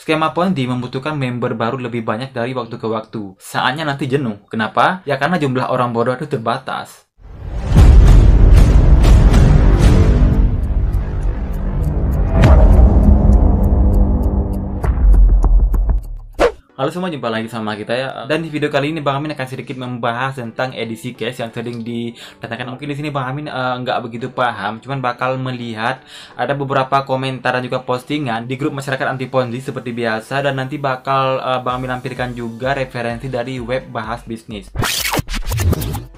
Skema Ponzi membutuhkan member baru lebih banyak dari waktu ke waktu. Saatnya nanti jenuh. Kenapa? Ya karena jumlah orang bodoh itu terbatas. Halo semua, jumpa lagi sama kita ya. Dan di video kali ini Bang Amin akan sedikit membahas tentang edisi cash yang sering ditanyakan. Mungkin di sini Bang Amin nggak begitu paham, cuman bakal melihat ada beberapa komentar dan juga postingan di grup masyarakat anti Ponzi seperti biasa, dan nanti bakal Bang Amin lampirkan juga referensi dari web bahas bisnis.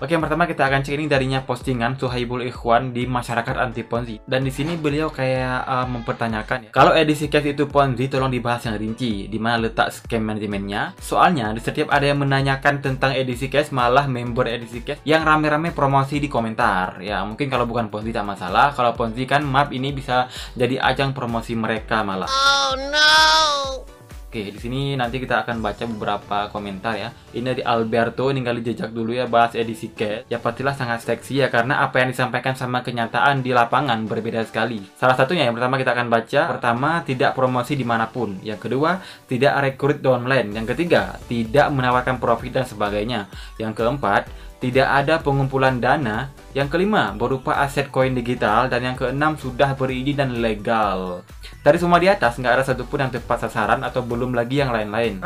Oke, yang pertama kita akan cek ini darinya postingan Suhaibul Ikhwan di masyarakat anti Ponzi. Dan di sini beliau kayak mempertanyakan ya, kalau edisi cash itu Ponzi, tolong dibahas yang rinci, di mana letak scam manajemennya. Soalnya di setiap ada yang menanyakan tentang edisi cash, malah member edisi cash yang rame-rame promosi di komentar. Ya mungkin kalau bukan Ponzi tak masalah, kalau Ponzi kan maaf ini bisa jadi ajang promosi mereka malah. Oh no. Oke, di sini nanti kita akan baca beberapa komentar ya. Ini dari Alberto, ninggalin jejak dulu ya, bahas edisi cash. Ya pastilah sangat seksi ya, karena apa yang disampaikan sama kenyataan di lapangan berbeda sekali. Salah satunya yang pertama kita akan baca. Pertama, tidak promosi dimanapun. Yang kedua, tidak rekrut downline. Yang ketiga, tidak menawarkan profit dan sebagainya. Yang keempat, tidak ada pengumpulan dana. Yang kelima, berupa aset koin digital. Dan yang keenam, sudah berizin dan legal. Dari semua di atas, nggak ada satupun yang tepat sasaran atau belum lagi yang lain-lain.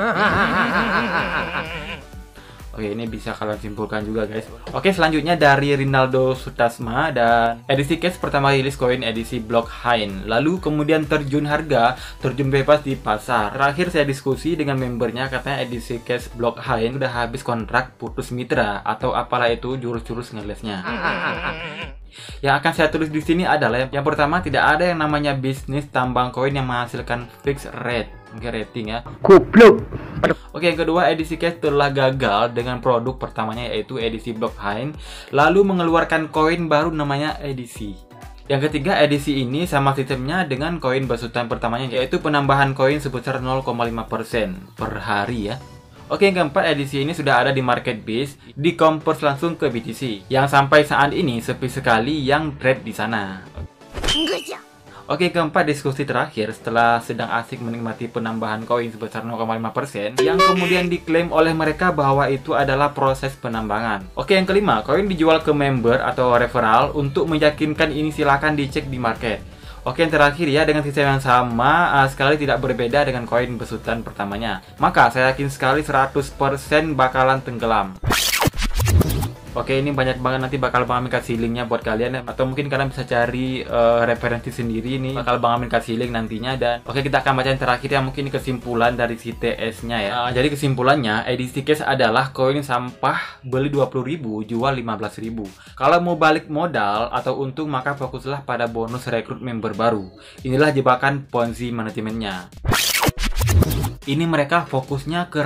Oke, ini bisa kalian simpulkan juga guys. Oke, selanjutnya dari Rinaldo Sutasma, dan edisi cash pertama rilis koin edisi Blockchain, lalu kemudian terjun bebas di pasar. Terakhir saya diskusi dengan membernya, katanya edisi cash Blockchain udah habis kontrak, putus mitra atau apalah itu jurus-jurus ngelesnya. Yang akan saya tulis di sini adalah yang pertama, tidak ada yang namanya bisnis tambang koin yang menghasilkan fixed rate, rating ya. Goblok. Oke, yang kedua, edisi cash telah gagal dengan produk pertamanya yaitu edisi Blockchain, lalu mengeluarkan koin baru namanya edisi. Yang ketiga, edisi ini sama sistemnya dengan koin besutan pertamanya yaitu penambahan koin sebesar 0,5% per hari ya. Oke, yang keempat, edisi ini sudah ada di MarketBase, di-convert langsung ke BTC, yang sampai saat ini sepi sekali yang trade di sana. Oke, keempat, diskusi terakhir setelah sedang asik menikmati penambahan koin sebesar 0,5% yang kemudian diklaim oleh mereka bahwa itu adalah proses penambangan. Oke, yang kelima, koin dijual ke member atau referral. Untuk meyakinkan ini silakan dicek di market. Oke, yang terakhir ya, dengan sistem yang sama sekali tidak berbeda dengan koin besutan pertamanya. Maka saya yakin sekali 100% bakalan tenggelam. Oke, ini banyak banget, nanti bakal Bang Amin kasih linknya buat kalian ya. Atau mungkin kalian bisa cari referensi sendiri, ini bakal Bang Amin kasih link nantinya. Dan oke, kita akan baca yang terakhir ya, mungkin ini kesimpulan dari si TS-nya ya. Jadi kesimpulannya, edisi cash adalah koin sampah, beli 20.000, jual 15.000. Kalau mau balik modal atau untung, maka fokuslah pada bonus rekrut member baru. Inilah jebakan Ponzi manajemennya. Ini mereka fokusnya ke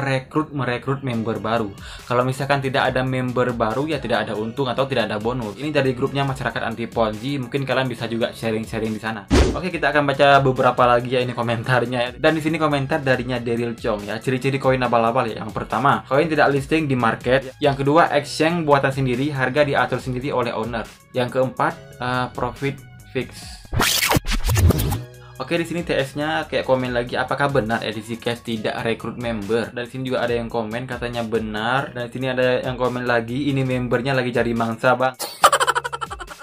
merekrut member baru. Kalau misalkan tidak ada member baru, ya tidak ada untung atau tidak ada bonus. Ini dari grupnya masyarakat anti Ponzi, mungkin kalian bisa juga sharing-sharing di sana. Oke, kita akan baca beberapa lagi ya ini komentarnya. Dan di sini komentar darinya Daryl Chong ya. Ciri-ciri koin abal-abal ya. Yang pertama, koin tidak listing di market. Yang kedua, exchange buatan sendiri, harga diatur sendiri oleh owner. Yang keempat, profit fix. Oke, di sini TS-nya kayak komen lagi, apakah benar edisi cash tidak rekrut member? Dan di sini juga ada yang komen katanya benar. Dan di sini ada yang komen lagi, ini membernya lagi cari mangsa, Bang.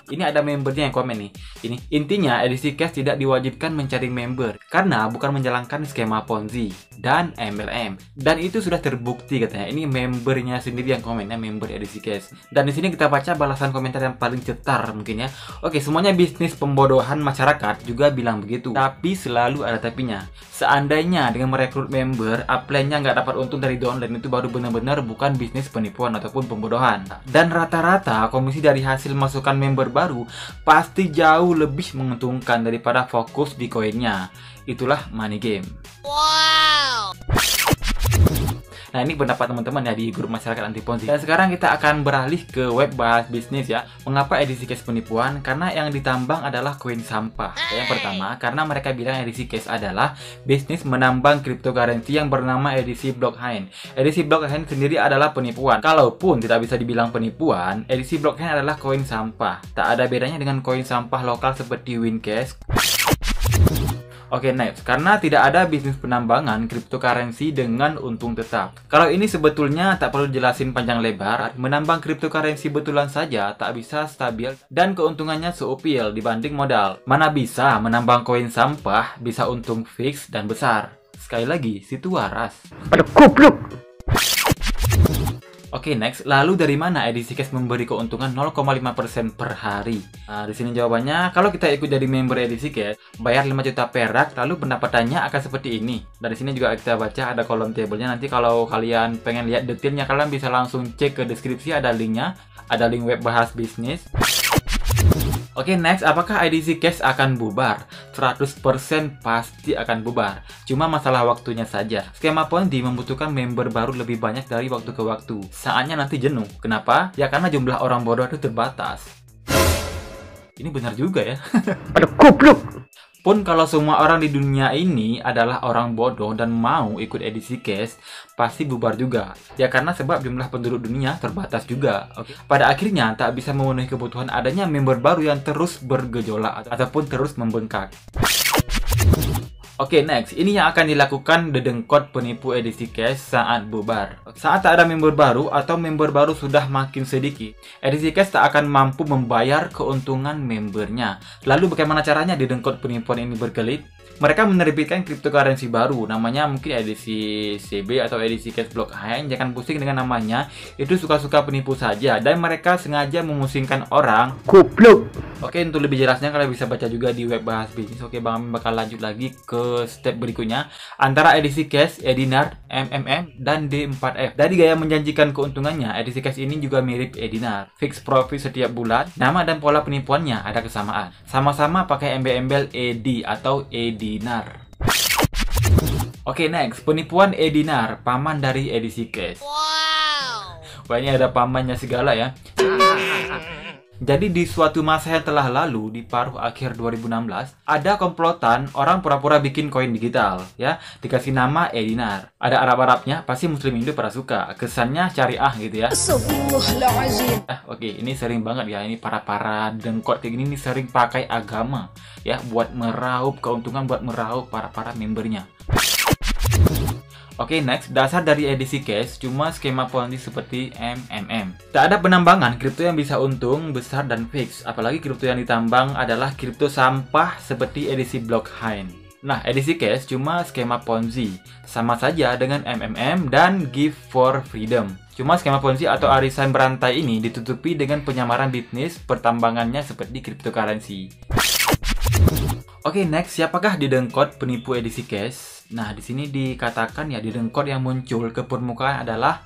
Ini ada membernya yang komen nih. Ini intinya edisi cash tidak diwajibkan mencari member karena bukan menjalankan skema Ponzi dan MLM. Dan itu sudah terbukti katanya. Ini membernya sendiri yang komennya, member edisi cash. Dan di sini kita baca balasan komentar yang paling cetar mungkin ya. Oke, semuanya bisnis pembodohan masyarakat juga bilang begitu. Tapi selalu ada tapinya. Seandainya dengan merekrut member, upline-nya nggak dapat untung dari downline, itu baru benar-benar bukan bisnis penipuan ataupun pembodohan. Dan rata-rata komisi dari hasil masukan member baru pasti jauh lebih menguntungkan daripada fokus di koinnya. Itulah money game. Wow. Nah, ini pendapat teman-teman ya di grup masyarakat anti Ponzi. Dan sekarang kita akan beralih ke web bahas bisnis ya. Mengapa edisi cash penipuan? Karena yang ditambang adalah koin sampah. Yang pertama, karena mereka bilang edisi cash adalah bisnis menambang cryptocurrency yang bernama edisi Blockchain. Edisi Blockchain sendiri adalah penipuan. Kalaupun tidak bisa dibilang penipuan, edisi Blockchain adalah koin sampah. Tak ada bedanya dengan koin sampah lokal seperti Wincash. Oke, next. Karena tidak ada bisnis penambangan cryptocurrency dengan untung tetap. Kalau ini sebetulnya tak perlu jelasin panjang lebar, menambang cryptocurrency betulan saja tak bisa stabil dan keuntungannya seupil dibanding modal. Mana bisa menambang koin sampah bisa untung fix dan besar. Sekali lagi, situ waras. Pada goblok. Oke, next. Lalu dari mana edisi cash memberi keuntungan 0,5% per hari? Nah, di sini jawabannya, kalau kita ikut jadi member edisi cash, bayar 5 juta perak, lalu pendapatannya akan seperti ini. Dari sini juga kita baca ada kolom tabelnya. Nanti kalau kalian pengen lihat detailnya, kalian bisa langsung cek ke deskripsi, ada linknya. Ada link web bahas bisnis. Oke, next, apakah IDC Cash akan bubar? 100% pasti akan bubar. Cuma masalah waktunya saja. Skema Ponzi membutuhkan member baru lebih banyak dari waktu ke waktu. Saatnya nanti jenuh. Kenapa? Ya karena jumlah orang bodoh itu terbatas. Ini benar juga ya. Pada goblok. Pun kalau semua orang di dunia ini adalah orang bodoh dan mau ikut edisi cash, pasti bubar juga. Ya karena sebab jumlah penduduk dunia terbatas juga. Pada akhirnya tak bisa memenuhi kebutuhan adanya member baru yang terus bergejolak ataupun terus membengkak. Oke, next. Ini yang akan dilakukan dedengkot penipu edisi cash saat bubar. Saat tak ada member baru atau member baru sudah makin sedikit, edisi cash tak akan mampu membayar keuntungan membernya. Lalu bagaimana caranya dedengkot penipuan ini berkelit? Mereka menerbitkan cryptocurrency baru, namanya mungkin edisi CB atau edisi cash block Hain. Jangan pusing dengan namanya, itu suka-suka penipu saja dan mereka sengaja memusingkan orang. Goblok. Oke, untuk lebih jelasnya kalian bisa baca juga di web bahas bisnis. Oke, Bang Amin bakal lanjut lagi ke step berikutnya antara edisi cash, Edinar, MMM, dan D4F. Dari gaya menjanjikan keuntungannya, edisi cash ini juga mirip Edinar. Fix profit setiap bulan, nama dan pola penipuannya ada kesamaan. Sama-sama pakai embel-embel ED atau Edinar. Oke, next. Penipuan Edinar, paman dari edisi cash. Wow. Wah, ini ada pamannya segala ya. Jadi di suatu masa yang telah lalu, di paruh akhir 2016, ada komplotan orang pura-pura bikin koin digital, ya, dikasih nama Edinar. Ada Arab-Arabnya, pasti Muslim Indo pada suka. Kesannya syariah gitu ya. Oke, ini sering banget ya, ini para dengkot kayak gini sering pakai agama, ya, buat meraup keuntungan, buat meraup para membernya. Oke, next. Dasar dari edisi cash cuma skema Ponzi seperti MMM. Tak ada penambangan kripto yang bisa untung besar dan fix. Apalagi kripto yang ditambang adalah kripto sampah seperti edisi blockchain. Nah, edisi cash cuma skema Ponzi. Sama saja dengan MMM dan Give for Freedom. Cuma skema Ponzi atau arisan berantai ini ditutupi dengan penyamaran bisnis pertambangannya seperti cryptocurrency. Oke, next. Siapakah didengkot penipu edisi cash? Nah, di sini dikatakan ya didengkot yang muncul ke permukaan adalah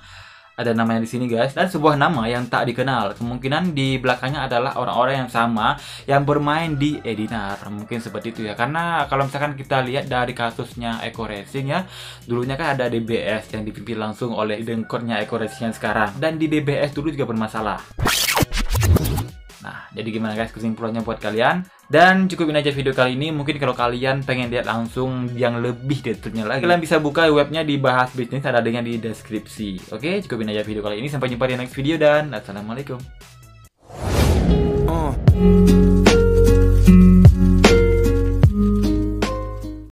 ada namanya di sini guys, dan sebuah nama yang tak dikenal. Kemungkinan di belakangnya adalah orang-orang yang sama yang bermain di Edinar. Mungkin seperti itu ya. Karena kalau misalkan kita lihat dari kasusnya Eco Racing ya, dulunya kan ada DBS yang dipimpin langsung oleh dengkotnya Eco Racing yang sekarang. Dan di DBS dulu juga bermasalah. Nah, jadi gimana guys kesimpulannya buat kalian? Dan cukupin aja video kali ini. Mungkin kalau kalian pengen lihat langsung yang lebih detailnya lagi, kalian bisa buka webnya di bahas bisnis, ada linknya di deskripsi. Oke, cukupin aja video kali ini. Sampai jumpa di next video dan assalamualaikum.